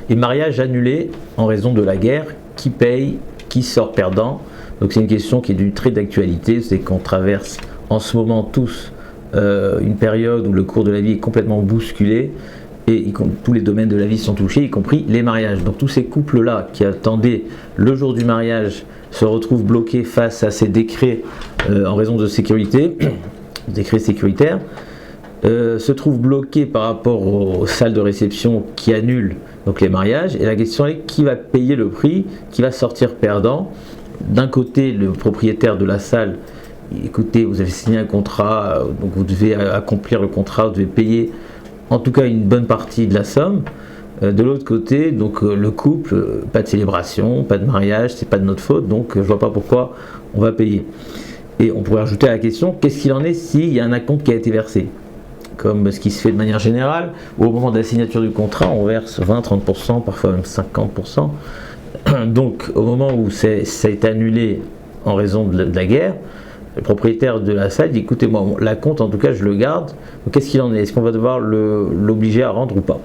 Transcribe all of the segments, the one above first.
et mariage annulé en raison de la guerre, qui paye, qui sort perdant? Donc c'est une question qui est d'une trait d'actualité, c'est qu'on traverse en ce moment tous une période où le cours de la vie est complètement bousculé et tous les domaines de la vie sont touchés, y compris les mariages. Donc tous ces couples-là qui attendaient le jour du mariage se retrouvent bloqués face à ces décrets en raison de sécurité, décrets sécuritaires, se trouvent bloqués par rapport aux salles de réception qui annulent donc les mariages. Et la question est qui va payer le prix, qui va sortir perdant? D'un côté, le propriétaire de la salle, écoutez, vous avez signé un contrat, donc vous devez accomplir le contrat, vous devez payer en tout cas une bonne partie de la somme. De l'autre côté, donc le couple, pas de célébration, pas de mariage, c'est pas de notre faute, donc je vois pas pourquoi on va payer. Et on pourrait ajouter à la question, qu'est-ce qu'il en est s'il y a un acompte qui a été versé? Comme ce qui se fait de manière générale, où au moment de la signature du contrat, on verse 20-30%, parfois même 50%. Donc au moment où ça a été annulé en raison de la guerre, le propriétaire de la salle dit écoutez, moi, l'acompte en tout cas je le garde, donc qu'est-ce qu'il en est? Est-ce qu'on va devoir l'obliger à rendre ou pas?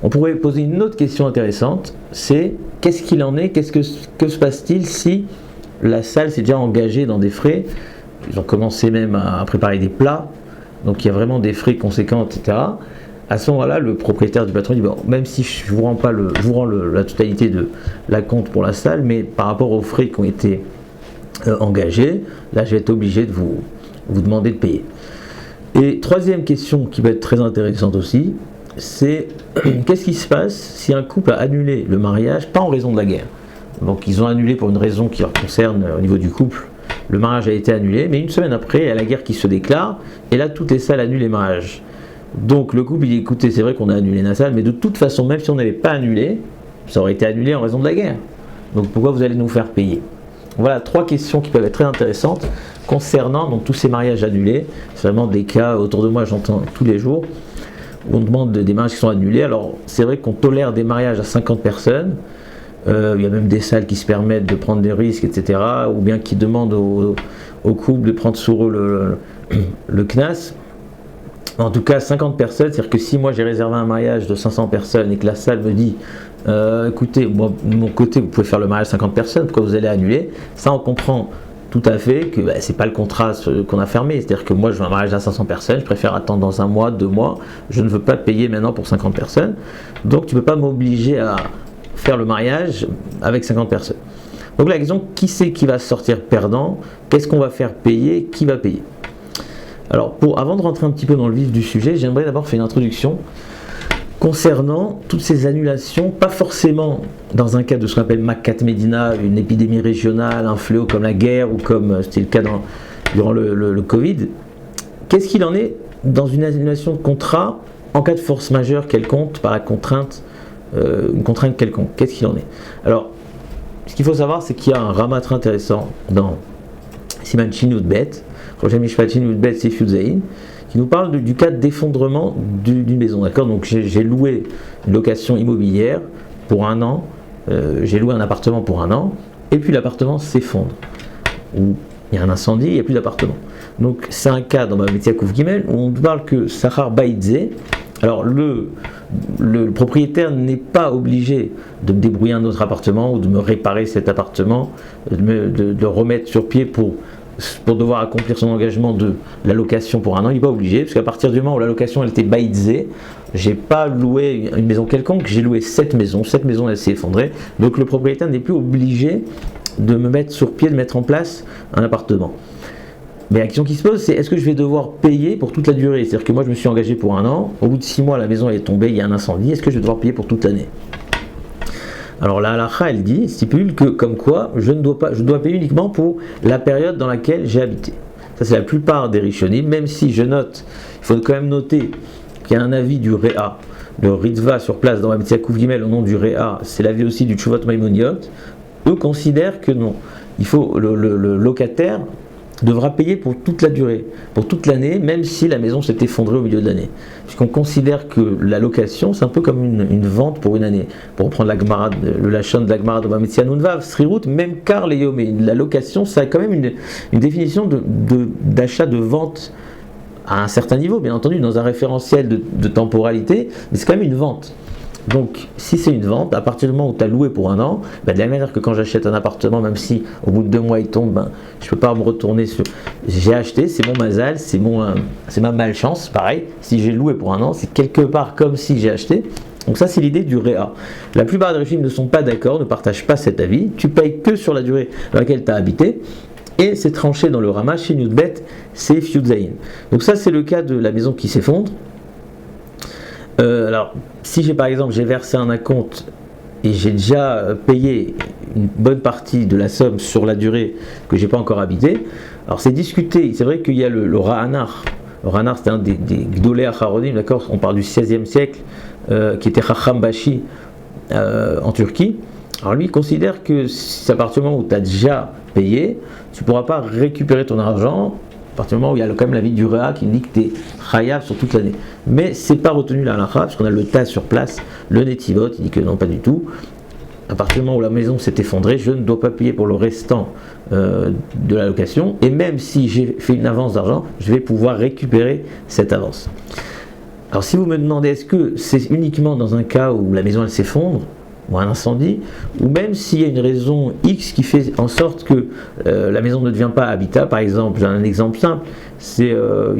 On pourrait poser une autre question intéressante, c'est qu'est-ce qu'il en est, que se passe-t-il si la salle s'est déjà engagée dans des frais? Ils ont commencé même à préparer des plats, donc il y a vraiment des frais conséquents, etc. À ce moment-là, le propriétaire du patron dit bon, même si je vous rends la totalité de l'acompte pour la salle, mais par rapport aux frais qui ont été engagés, là je vais être obligé de vous demander de payer. Et troisième question qui va être très intéressante aussi, c'est qu'est-ce qui se passe si un couple a annulé le mariage, pas en raison de la guerre. Donc ils ont annulé pour une raison qui leur concerne au niveau du couple, le mariage a été annulé, mais une semaine après, il y a la guerre qui se déclare, et là toutes les salles annulent les mariages. Donc le couple il dit écoutez, c'est vrai qu'on a annulé la salle, mais de toute façon, même si on n'avait pas annulé, ça aurait été annulé en raison de la guerre. Donc pourquoi vous allez nous faire payer? Voilà trois questions qui peuvent être très intéressantes concernant donc, tous ces mariages annulés. C'est vraiment des cas autour de moi, j'entends tous les jours, où on demande des mariages qui sont annulés. Alors c'est vrai qu'on tolère des mariages à 50 personnes, il y a même des salles qui se permettent de prendre des risques, etc. Ou bien qui demandent au couple de prendre sur eux le CNAS. En tout cas 50 personnes, c'est-à-dire que si moi j'ai réservé un mariage de 500 personnes et que la salle me dit écoutez, moi de mon côté vous pouvez faire le mariage 50 personnes, pourquoi vous allez annuler? Ça on comprend tout à fait que c'est pas le contrat qu'on a fermé, c'est-à-dire que moi je veux un mariage à 500 personnes, je préfère attendre dans un mois, 2 mois, je ne veux pas payer maintenant pour 50 personnes, donc tu ne peux pas m'obliger à faire le mariage avec 50 personnes. Donc la question, qui c'est qui va sortir perdant? Qu'est-ce qu'on va faire payer? Qui va payer? Alors, avant de rentrer un petit peu dans le vif du sujet, j'aimerais d'abord faire une introduction concernant toutes ces annulations, pas forcément dans un cas de ce qu'on appelle Makkat Medina, une épidémie régionale, un fléau comme la guerre ou comme c'était le cas durant le Covid. Qu'est-ce qu'il en est dans une annulation de contrat en cas de force majeure quelconque par la contrainte, une contrainte quelconque? Qu'est-ce qu'il en est? Alors, ce qu'il faut savoir, c'est qu'il y a un rama très intéressant dans Siman Shin Yud Bet, qui nous parle du cas d'effondrement d'une maison. D'accord? Donc j'ai loué une location immobilière pour 1 an, j'ai loué un appartement pour 1 an, et puis l'appartement s'effondre. Ou il y a un incendie, il n'y a plus d'appartement. Donc c'est un cas dans Bava Metzia Kuf Gimel où on parle que Sahar Baïdze, alors le propriétaire n'est pas obligé de me débrouiller un autre appartement ou de me réparer cet appartement, de le remettre sur pied pour devoir accomplir son engagement de la location pour 1 an. Il n'est pas obligé, parce qu'à partir du moment où la location elle était baïdzée, j'ai pas loué une maison quelconque, j'ai loué 7 maisons, 7 maisons elles s'est effondrée, donc le propriétaire n'est plus obligé de me mettre sur pied, de mettre en place un appartement. Mais la question qui se pose, c'est est-ce que je vais devoir payer pour toute la durée? C'est-à-dire que moi je me suis engagé pour 1 an, au bout de 6 mois la maison elle est tombée, il y a un incendie, est-ce que je vais devoir payer pour toute l'année? Alors la halakha elle stipule que comme quoi je dois payer uniquement pour la période dans laquelle j'ai habité. Ça c'est la plupart des rishonim, même si je note, il faut quand même noter qu'il y a un avis du Réa, le Ritva sur place dans la Metzia Kuf Gimel au nom du Réa, c'est l'avis aussi du Tshuvot Maimoniot. Eux considèrent que non, il faut le locataire devra payer pour toute la durée, pour toute l'année, même si la maison s'est effondrée au milieu de l'année. Puisqu'on considère que la location, c'est un peu comme une vente pour une année. Pour reprendre le lachon de la Gemara de Bava Metzia Nunvav, Srirut, même car les yomé. La location, ça a quand même une définition d'achat, de vente à un certain niveau, bien entendu, dans un référentiel de temporalité, mais c'est quand même une vente. Donc, si c'est une vente, à partir du moment où tu as loué pour un an, de la même manière que quand j'achète un appartement, même si au bout de 2 mois il tombe, je ne peux pas me retourner sur. J'ai acheté, c'est mon mazal, c'est ma malchance, pareil. Si j'ai loué pour un an, c'est quelque part comme si j'ai acheté. Donc ça, c'est l'idée du réa. La plupart des régimes ne sont pas d'accord, ne partagent pas cet avis. Tu payes que sur la durée dans laquelle tu as habité. Et c'est tranché dans le Rama, chez Yudbet, c'est Yudzaïn. Donc ça, c'est le cas de la maison qui s'effondre. Alors, si par exemple j'ai versé un acompte et j'ai déjà payé une bonne partie de la somme sur la durée que j'ai pas encore habité, alors c'est discuté. C'est vrai qu'il y a le Ra'anar. Le Ra'anar, c'était un des Gdolei Acharonim, d'accord. On parle du 16e siècle, qui était Chacham Bashi en Turquie. Alors lui, il considère que à partir du moment où tu as déjà payé, tu ne pourras pas récupérer ton argent à partir du moment où il y a quand même l'avis du Réa qui dit que tu es chayav sur toute l'année. Mais c'est pas retenu la halakha, parce qu'on a le tas sur place, le Netivot, il dit que non, pas du tout. À partir du moment où la maison s'est effondrée, je ne dois pas payer pour le restant de la location, et même si j'ai fait une avance d'argent, je vais pouvoir récupérer cette avance. Alors si vous me demandez, est-ce que c'est uniquement dans un cas où la maison elle s'effondre, ou un incendie, ou même s'il y a une raison X qui fait en sorte que la maison ne devient pas habitable. Par exemple, j'ai un exemple simple, il y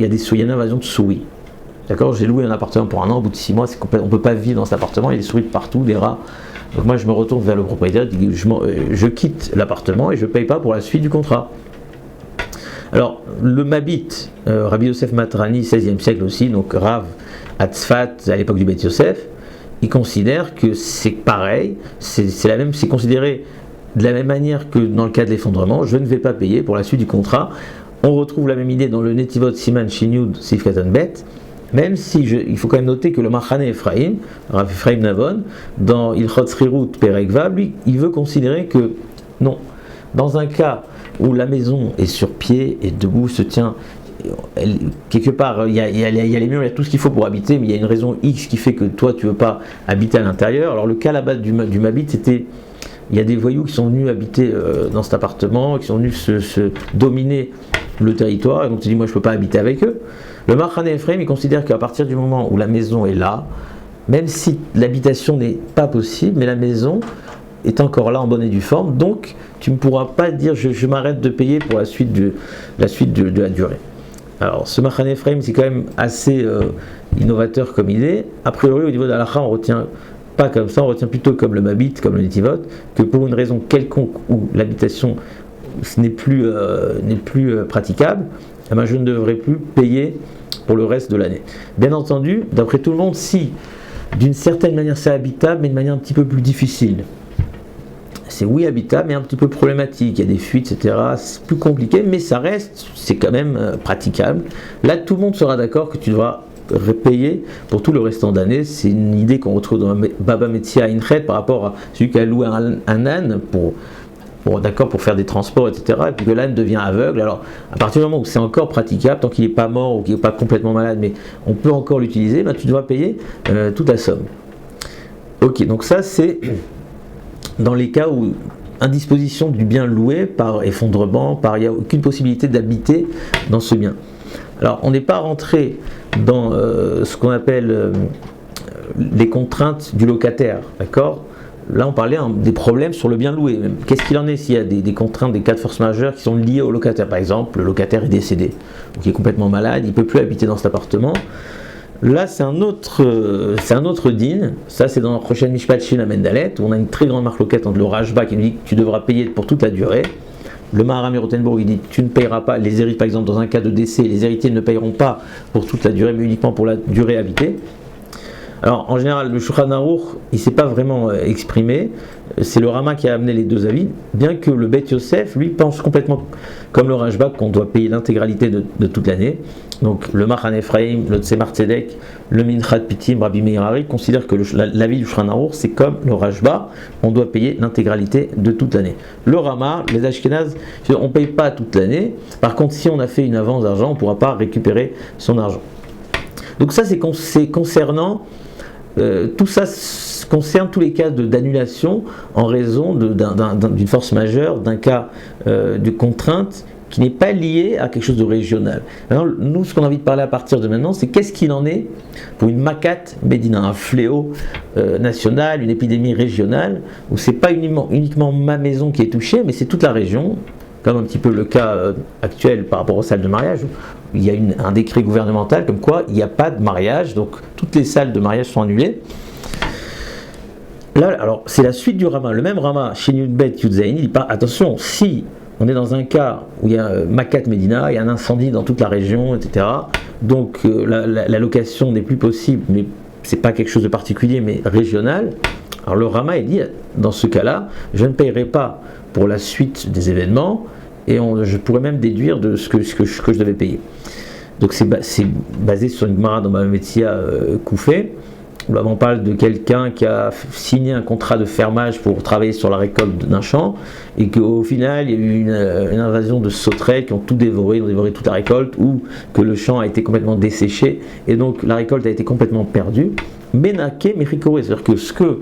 a une invasion de souris. D'accord, j'ai loué un appartement pour un an, au bout de 6 mois, on ne peut pas vivre dans cet appartement, il y a des souris de partout, des rats. Donc moi je me retourne vers le propriétaire, je quitte l'appartement et je ne paye pas pour la suite du contrat. Alors le Mabit, Rabbi Yosef Matrani, 16e siècle aussi, donc Rav Atzfat à l'époque du Beth Yosef, il considère que c'est pareil, c'est considéré de la même manière que dans le cas de l'effondrement, je ne vais pas payer pour la suite du contrat. On retrouve la même idée dans le Netivot Siman Shinyud Sif Katan Bet, même si il faut quand même noter que le Machane Ephraim, Rav Ephraim Navon, dans Ilchot Srirut Perek Vav, lui, il veut considérer que non, dans un cas où la maison est sur pied et debout, se tient, quelque part, il y a les murs, il y a tout ce qu'il faut pour habiter, mais il y a une raison X qui fait que toi tu ne veux pas habiter à l'intérieur. Alors le cas là-bas du Mabit, c'était, il y a des voyous qui sont venus habiter dans cet appartement, qui sont venus se dominer le territoire, et donc tu dis moi je ne peux pas habiter avec eux. Le Machane Ephraim, il considère qu'à partir du moment où la maison est là, même si l'habitation n'est pas possible, mais la maison est encore là en bonne et due forme, donc tu ne pourras pas dire je m'arrête de payer pour la suite de la durée. Alors, ce Machane Ephraim, c'est quand même assez innovateur comme idée. A priori, au niveau de la halakha, on retient pas comme ça, on retient plutôt comme le Mabit, comme le Netivot, que pour une raison quelconque où l'habitation n'est plus praticable, eh ben, je ne devrais plus payer pour le reste de l'année. Bien entendu, d'après tout le monde, si d'une certaine manière c'est habitable, mais de manière un petit peu plus difficile. C'est oui habitable, mais un petit peu problématique. Il y a des fuites, etc. C'est plus compliqué, mais ça reste, c'est quand même praticable. Là, tout le monde sera d'accord que tu devras payer pour tout le restant d'année. C'est une idée qu'on retrouve dans Baba Metzia Inchet par rapport à celui qui a loué un âne pour faire des transports, etc. Et puis que l'âne devient aveugle. Alors, à partir du moment où c'est encore praticable, tant qu'il n'est pas mort ou qu'il n'est pas complètement malade, mais on peut encore l'utiliser, ben, tu dois payer toute la somme. Ok, donc ça c'est dans les cas où indisposition du bien loué par effondrement, il n'y a aucune possibilité d'habiter dans ce bien. Alors on n'est pas rentré dans ce qu'on appelle les contraintes du locataire, d'accord ? Là on parlait des problèmes sur le bien loué. Qu'est-ce qu'il en est s'il y a des contraintes, des cas de force majeure qui sont liés au locataire ? Par exemple, le locataire est décédé, donc il est complètement malade, il ne peut plus habiter dans cet appartement. Là, c'est un autre din. Ça, c'est dans la prochaine Mishpat Shin Amendalet, où on a une très grande marloquette entre le Rashba qui nous dit que tu devras payer pour toute la durée. Le Maharam Rotenbourg, il dit que tu ne payeras pas, les héritiers, par exemple, dans un cas de décès, les héritiers ne payeront pas pour toute la durée, mais uniquement pour la durée habitée. Alors, en général, le Shulchan Aruch, il ne s'est pas vraiment exprimé. C'est le Rama qui a amené les deux avis, bien que le Beth Yosef, lui, pense complètement comme le Rashba qu'on doit payer l'intégralité de toute l'année. Donc, le Machane Ephraim, le Tzemar Tzedek, le Minchat Pitim, Rabbi Meir Hari considèrent que l'avis du Shulchan Aruch, c'est comme le Rashba, on doit payer l'intégralité de toute l'année. Le Rama, les Ashkenaz, on ne paye pas toute l'année. Par contre, si on a fait une avance d'argent, on ne pourra pas récupérer son argent. Donc ça, c'est concernant... tout ça concerne tous les cas d'annulation en raison d'une force majeure, d'un cas de contrainte qui n'est pas lié à quelque chose de régional. Alors, nous, ce qu'on a envie de parler à partir de maintenant, c'est qu'est-ce qu'il en est pour une Makat Medina, un fléau national, une épidémie régionale, où c'est pas uniquement ma maison qui est touchée, mais c'est toute la région, comme un petit peu le cas actuel par rapport aux salles de mariage, où il y a un décret gouvernemental comme quoi il n'y a pas de mariage, donc toutes les salles de mariage sont annulées. Là, alors, c'est la suite du Rama. Le même Rama, chez Yudbet Yudzaïn, il dit pas, attention, si on est dans un cas où il y a Makat Medina, il y a un incendie dans toute la région, etc. Donc la location n'est plus possible, mais c'est pas quelque chose de particulier, mais régional. Alors le Rama, il dit, dans ce cas-là, je ne paierai pas pour la suite des événements, et je pourrais même déduire de ce que je devais payer. Donc c'est basé sur une Gemara dans Bava Metzia Koufé. Là, on parle de quelqu'un qui a signé un contrat de fermage pour travailler sur la récolte d'un champ et qu'au final il y a eu une invasion de sauterelles qui ont tout dévoré, ils ont dévoré toute la récolte, ou que le champ a été complètement desséché et donc la récolte a été complètement perdue. Menake Mechikore, c'est-à-dire que ce que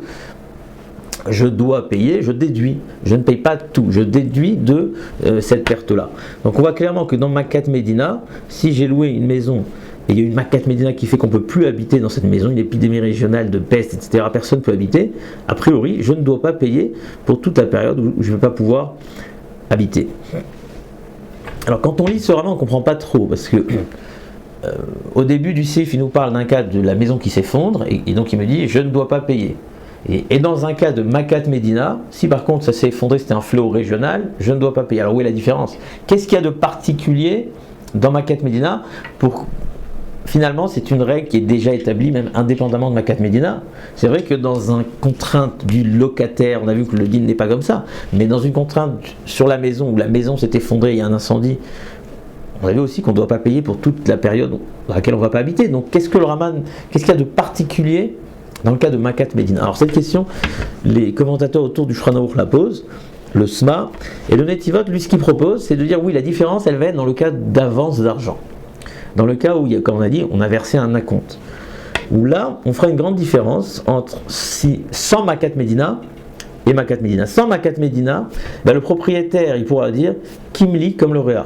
je dois payer, je déduis, je ne paye pas tout, je déduis de cette perte-là. Donc on voit clairement que dans Makat Medina, si j'ai loué une maison et il y a une Makat Medina qui fait qu'on ne peut plus habiter dans cette maison, une épidémie régionale de peste, etc., personne ne peut habiter, a priori, je ne dois pas payer pour toute la période où je ne vais pas pouvoir habiter. Alors quand on lit ce roman, on ne comprend pas trop, parce que au début du Sif, il nous parle d'un cas de la maison qui s'effondre, et donc il me dit, je ne dois pas payer. Et dans un cas de Makat Medina, si par contre ça s'est effondré, c'était un fléau régional, je ne dois pas payer. Alors où est la différence? Qu'est-ce qu'il y a de particulier dans Makat Medina pour... Finalement, c'est une règle qui est déjà établie, même indépendamment de Makat Medina. C'est vrai que dans une contrainte du locataire, on a vu que le din n'est pas comme ça, mais dans une contrainte sur la maison, où la maison s'est effondrée, il y a un incendie, on a vu aussi qu'on ne doit pas payer pour toute la période dans laquelle on ne va pas habiter. Donc qu'est-ce qu'il y a de particulier dans le cas de Makat Medina? Alors cette question, les commentateurs autour du Shulchan Aruch la posent, le SMA, et le Netivot, lui, ce qu'il propose, c'est de dire oui, la différence, elle va être dans le cas d'avance d'argent. Dans le cas où, comme on a dit, on a versé un acompte. Où là, on fera une grande différence entre sans Makat Medina et Makat Medina. Sans Makat Medina, le propriétaire, il pourra dire Kimli comme le Réa.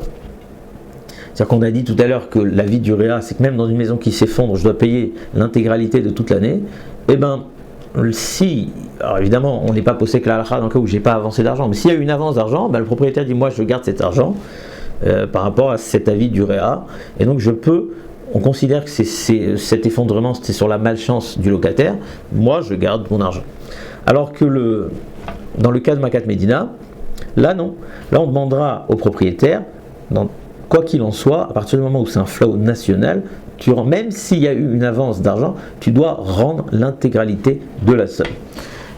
C'est-à-dire qu'on a dit tout à l'heure que la vie du Réa, c'est que même dans une maison qui s'effondre, je dois payer l'intégralité de toute l'année. Et si, alors évidemment, on n'est pas posé que la halakha dans le cas où je n'ai pas avancé d'argent, mais s'il y a eu une avance d'argent, le propriétaire dit moi je garde cet argent. Par rapport à cet avis du Réa, et donc on considère que cet effondrement c'était sur la malchance du locataire, moi je garde mon argent. Alors que dans le cas de Makat Medina, là non, là on demandera au propriétaire, quoi qu'il en soit, à partir du moment où c'est un fléau national, même s'il y a eu une avance d'argent, tu dois rendre l'intégralité de la somme.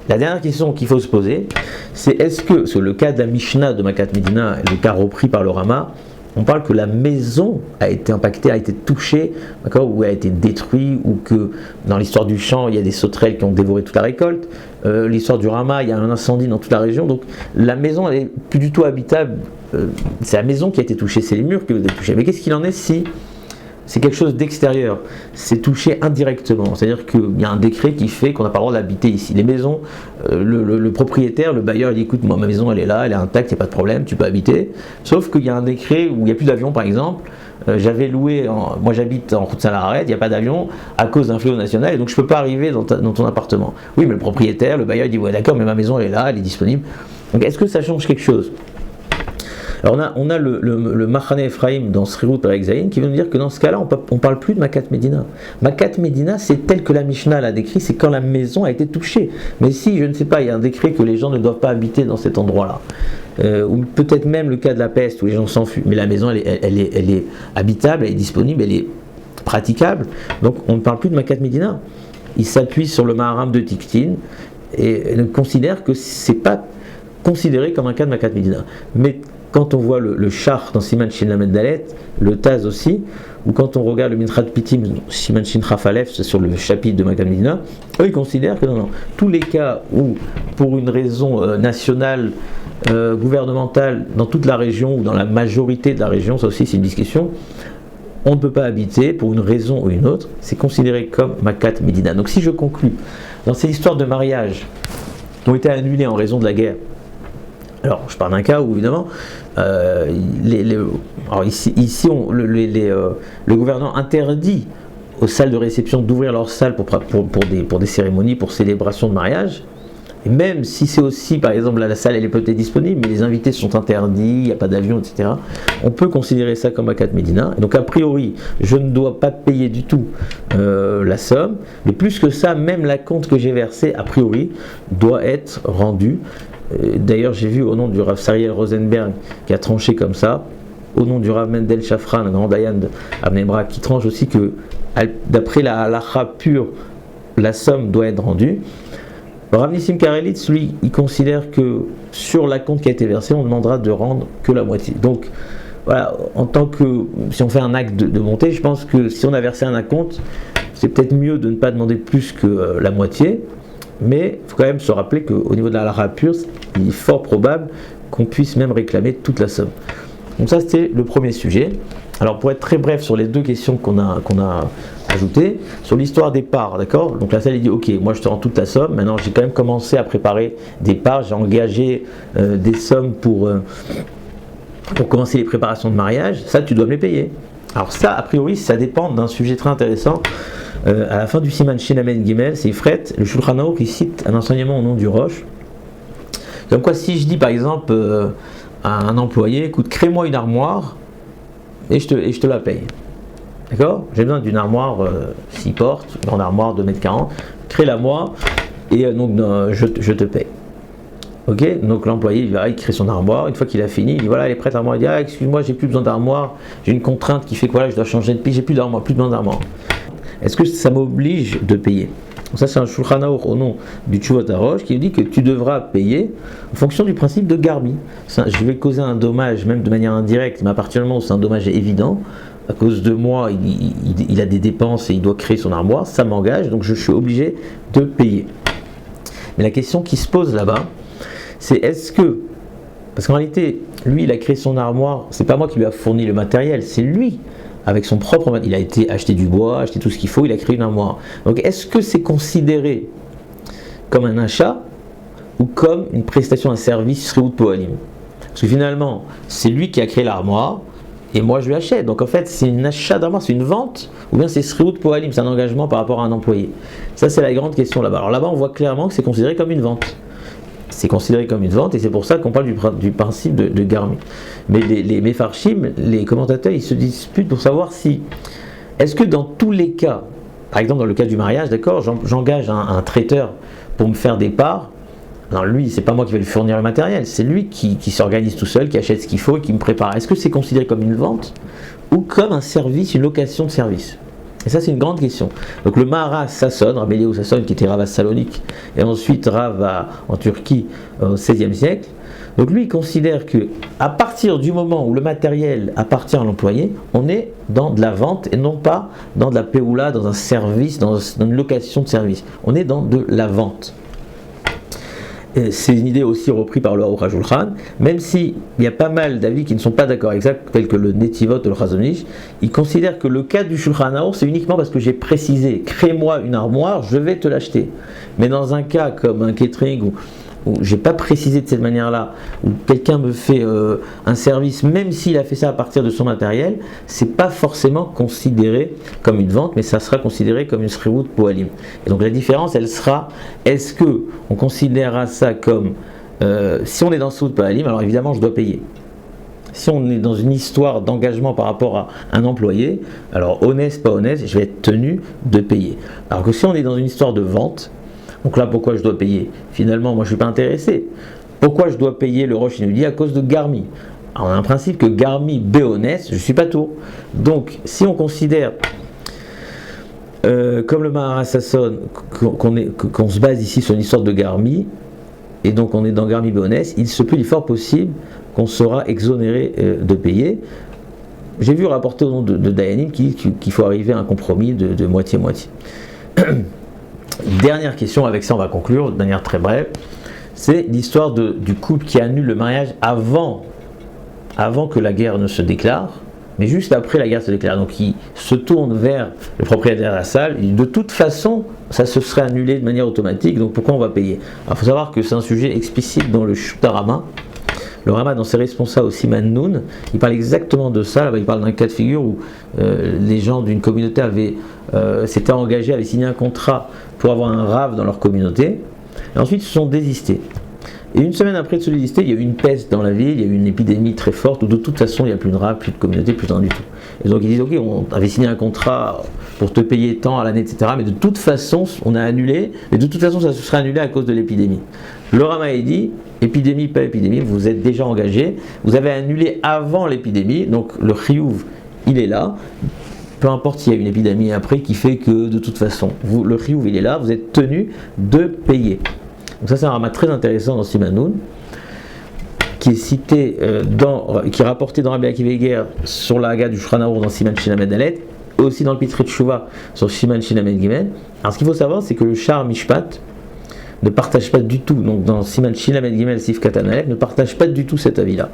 La dernière question qu'il faut se poser, c'est est-ce que, sur le cas de la Mishnah de Makat Medina, le cas repris par le Rama, on parle que la maison a été impactée, a été touchée, ou a été détruite, ou que dans l'histoire du champ, il y a des sauterelles qui ont dévoré toute la récolte. L'histoire du Rama, il y a un incendie dans toute la région, donc la maison, elle n'est plus du tout habitable. C'est la maison qui a été touchée, c'est les murs qui ont été touchés. Mais qu'est-ce qu'il en est si c'est quelque chose d'extérieur, c'est touché indirectement, c'est-à-dire qu'il y a un décret qui fait qu'on n'a pas le droit d'habiter ici. Les maisons, le propriétaire, le bailleur, il dit écoute, moi ma maison elle est là, elle est intacte, il n'y a pas de problème, tu peux habiter. Sauf qu'il y a un décret où il n'y a plus d'avion par exemple, j'avais loué, moi j'habite en route Saint-Laret, il n'y a pas d'avion à cause d'un fléau national et donc je ne peux pas arriver dans ton appartement. Oui, mais le propriétaire, le bailleur il dit ouais d'accord, mais ma maison elle est là, elle est disponible. Donc est-ce que ça change quelque chose? Alors on a le Machane Ephraim dans Srirut Perek Zayin qui veut nous dire que dans ce cas-là, on ne parle plus de Makat Medina. Makat Medina, c'est tel que la Mishnah l'a décrit, c'est quand la maison a été touchée. Mais si, je ne sais pas, il y a un décret que les gens ne doivent pas habiter dans cet endroit-là, ou peut-être même le cas de la peste où les gens s'enfuient, mais la maison, elle est habitable, elle est disponible, elle est praticable. Donc on ne parle plus de Makat Medina. Il s'appuie sur le Maharam de Tiktin et considère que ce n'est pas considéré comme un cas de Makat Medina. Mais quand on voit le char dans Siman Shin Lamed Dalet, le Taz aussi, ou quand on regarde le Minchat Pitim, Siman Shin Chaf Aleph, c'est sur le chapitre de Makat Medina, eux ils considèrent que non, tous les cas où, pour une raison nationale, gouvernementale, dans toute la région, ou dans la majorité de la région, ça aussi c'est une discussion, on ne peut pas habiter pour une raison ou une autre, c'est considéré comme Makat Medina. Donc si je conclus, dans ces histoires de mariage qui ont été annulées en raison de la guerre, Alors, je parle d'un cas où, évidemment, alors ici le gouvernement interdit aux salles de réception d'ouvrir leurs salles pour des cérémonies, pour célébrations de mariage. Et même si c'est aussi, par exemple, la salle elle est peut-être disponible, mais les invités sont interdits, il n'y a pas d'avion, etc. On peut considérer ça comme Akat Medina. Et donc a priori, je ne dois pas payer du tout la somme, mais plus que ça, même la compte que j'ai versée, a priori, doit être rendue. D'ailleurs, j'ai vu au nom du Rav Sariel Rosenberg qui a tranché comme ça, au nom du Rav Mendel Shafran, le grand Dayan d'Abnebra, qui tranche aussi que, d'après la halakha pure, la somme doit être rendue. Rav Nissim Karelitz, lui, il considère que sur la compte qui a été versée, on demandera de rendre que la moitié. Donc, voilà, en tant que, si on fait un acte de montée, je pense que si on a versé un acompte, c'est peut-être mieux de ne pas demander plus que la moitié, mais il faut quand même se rappeler qu'au niveau de la halakha pure, il est fort probable qu'on puisse même réclamer toute la somme. Donc ça, c'était le premier sujet. Alors, pour être très bref sur les deux questions qu'on a ajoutées, sur l'histoire des parts, d'accord? Donc la salle, il dit, ok, moi je te rends toute la somme, maintenant j'ai quand même commencé à préparer des parts, j'ai engagé des sommes pour commencer les préparations de mariage, ça tu dois me les payer. Alors ça, a priori, ça dépend d'un sujet très intéressant. À la fin du Siman Shenamen Gimel, c'est Ifret, le Shulchan Aruch, qui cite un enseignement au nom du Roche. Comme quoi, si je dis par exemple à un employé, écoute, crée-moi une armoire et je te la paye. D'accord? J'ai besoin d'une armoire 6 portes, une grande armoire de 2,40 m, crée-la moi et donc je te paye. Ok? Donc l'employé il crée son armoire, une fois qu'il a fini, il dit voilà, elle est prête l'armoire, il dit ah, excuse-moi, j'ai plus besoin d'armoire, j'ai une contrainte qui fait que voilà, je dois changer de pays, j'ai plus d'armoire, plus besoin d'armoire. Est-ce que ça m'oblige de payer? Donc ça c'est un Shulchan Aruch au nom du Tshuvot HaRosh qui dit que tu devras payer en fonction du principe de Garmi. Je vais causer un dommage même de manière indirecte, mais à partir du moment où c'est un dommage évident, à cause de moi, il a des dépenses et il doit créer son armoire, ça m'engage, donc je suis obligé de payer. Mais la question qui se pose là-bas, c'est est-ce que, parce qu'en réalité, lui il a créé son armoire, c'est pas moi qui lui a fourni le matériel, c'est lui, avec son propre matériel, il a été acheter du bois, acheter tout ce qu'il faut, il a créé une armoire. Donc est-ce que c'est considéré comme un achat ou comme une prestation, un service Sriut Pohalim? Parce que finalement, c'est lui qui a créé l'armoire, et moi je lui achète. Donc en fait, c'est un achat d'armoire, c'est une vente, ou bien c'est Sriut Pohalim, c'est un engagement par rapport à un employé. Ça, c'est la grande question là-bas. Alors là-bas, on voit clairement que c'est considéré comme une vente. C'est considéré comme une vente, et c'est pour ça qu'on parle du principe de Garmi. Mais les Mefarshim, les commentateurs, ils se disputent pour savoir si, est-ce que dans tous les cas, par exemple dans le cas du mariage, d'accord, j'engage un traiteur pour me faire des parts. Non, lui, c'est pas moi qui vais lui fournir le matériel, c'est lui qui s'organise tout seul, qui achète ce qu'il faut et qui me prépare. Est-ce que c'est considéré comme une vente ou comme un service, une location de service? Et ça, c'est une grande question. Donc le Maharas Sasson, Rabbi Eliyahu Sasson, qui était Rav à Salonique, et ensuite Rav en Turquie au XVIe siècle, donc lui, il considère que à partir du moment où le matériel appartient à l'employé, on est dans de la vente et non pas dans de la péoula, dans un service, dans une location de service. On est dans de la vente. C'est une idée aussi reprise par le Aruch HaShulchan, même s'il y a pas mal d'avis qui ne sont pas d'accord avec ça, tels que le Netivot ou le Chazon Ish. Ils considèrent que le cas du Shulchan Aruch, c'est uniquement parce que j'ai précisé, crée-moi une armoire, je vais te l'acheter. Mais dans un cas comme un catering où j'ai pas précisé de cette manière-là, où quelqu'un me fait un service, même s'il a fait ça à partir de son matériel, c'est pas forcément considéré comme une vente, mais ça sera considéré comme une Sriut Pohalim. Et donc la différence, elle sera, est-ce que on considérera ça comme, si on est dans Sriut Pohalim, alors évidemment je dois payer. Si on est dans une histoire d'engagement par rapport à un employé, alors honnête, pas honnête, je vais être tenu de payer. Alors que si on est dans une histoire de vente, donc là, pourquoi je dois payer? Finalement, moi, je ne suis pas intéressé. Pourquoi je dois payer le Rosh nous dit à cause de Garmi. Alors, on a un principe que Garmi béonès, je ne suis pas tour. Donc, si on considère, comme le Maharas Sasson, qu'on se base ici sur une histoire de Garmi, et donc on est dans Garmi béonès, il se peut, il est fort possible qu'on sera exonéré de payer. J'ai vu rapporter au nom de Dayanim qu'il faut arriver à un compromis de moitié-moitié. Dernière question, avec ça on va conclure de manière très brève, c'est l'histoire du couple qui annule le mariage avant que la guerre ne se déclare, mais juste après la guerre se déclare. Donc il se tourne vers le propriétaire de la salle, il dit, de toute façon ça se serait annulé de manière automatique, donc pourquoi on va payer? Alors il faut savoir que c'est un sujet explicite dans le Shuttarama, Le Rama, dans ses responsables au Siman Noun, il parle exactement de ça. Là-bas, il parle d'un cas de figure où les gens d'une communauté s'étaient engagés, avaient signé un contrat pour avoir un rave dans leur communauté, et ensuite ils se sont désistés. Et une semaine après de se désister, il y a eu une peste dans la ville, il y a eu une épidémie très forte, où de toute façon il n'y a plus de rave, plus de communauté, plus rien du tout. Et donc ils disent, ok, on avait signé un contrat pour te payer tant à l'année, etc., mais de toute façon on a annulé, et de toute façon ça se serait annulé à cause de l'épidémie. Le Rama a dit, épidémie, pas épidémie, vous êtes déjà engagé, vous avez annulé avant l'épidémie, donc le chiyuv, il est là, peu importe s'il y a une épidémie après, qui fait que de toute façon, le chiyuv il est là, vous êtes tenu de payer. Donc ça c'est un Rama très intéressant dans Siman Noun, qui est cité qui est rapporté dans Rabbi Akiva Eiger sur la Haga du Shulchan Aruch dans Siman Shin Lamed Dalet, et aussi dans le Pitri Teshuva sur Siman Shin Lamed Gimel. Alors ce qu'il faut savoir, c'est que le Sha'ar Mishpat ne partage pas du tout, donc dans Siman Shin Lamed Gimel Sif Katan Aleph, ne partage pas du tout cet avis-là.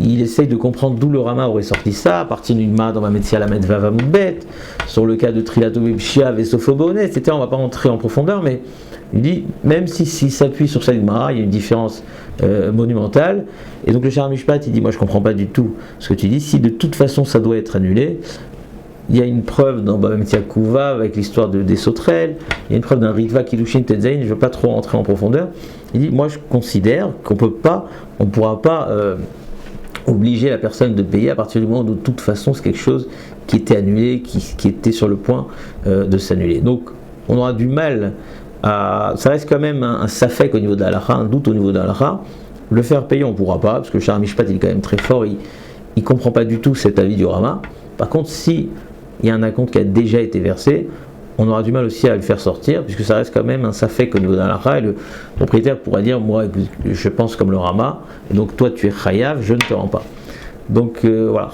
Il essaye de comprendre d'où le Rama aurait sorti ça, à partir d'une ma dans ma Metzia Lamed Vav Amud Bet, sur le cas de Trilato Bibshia, Vesofobone, etc. On ne va pas rentrer en profondeur, mais il dit, même s'il s'appuie sur cette Gemara, il y a une différence monumentale. Et donc le Sha'ar Mishpat, il dit, moi je ne comprends pas du tout ce que tu dis, si de toute façon ça doit être annulé, il y a une preuve dans Baba Metzia Kuva avec l'histoire des sauterelles, il y a une preuve d'un Ritva Kiddushin Tetzain, je ne veux pas trop rentrer en profondeur. Il dit, moi je considère qu'on ne pourra pas obliger la personne de payer à partir du moment où de toute façon c'est quelque chose qui était annulé, qui était sur le point de s'annuler. Donc on aura du mal ça reste quand même un safek au niveau de la halakha, un doute au niveau de la halakha. Le faire payer on ne pourra pas, parce que le Sha'ar Mishpat il est quand même très fort, il ne comprend pas du tout cet avis du Rama. Par contre, si il y a un acompte qui a déjà été versé, on aura du mal aussi à le faire sortir, puisque ça reste quand même un safek au niveau de la halakha, et le propriétaire pourra dire, moi je pense comme le Rama, et donc toi tu es chayav, je ne te rends pas. Donc voilà,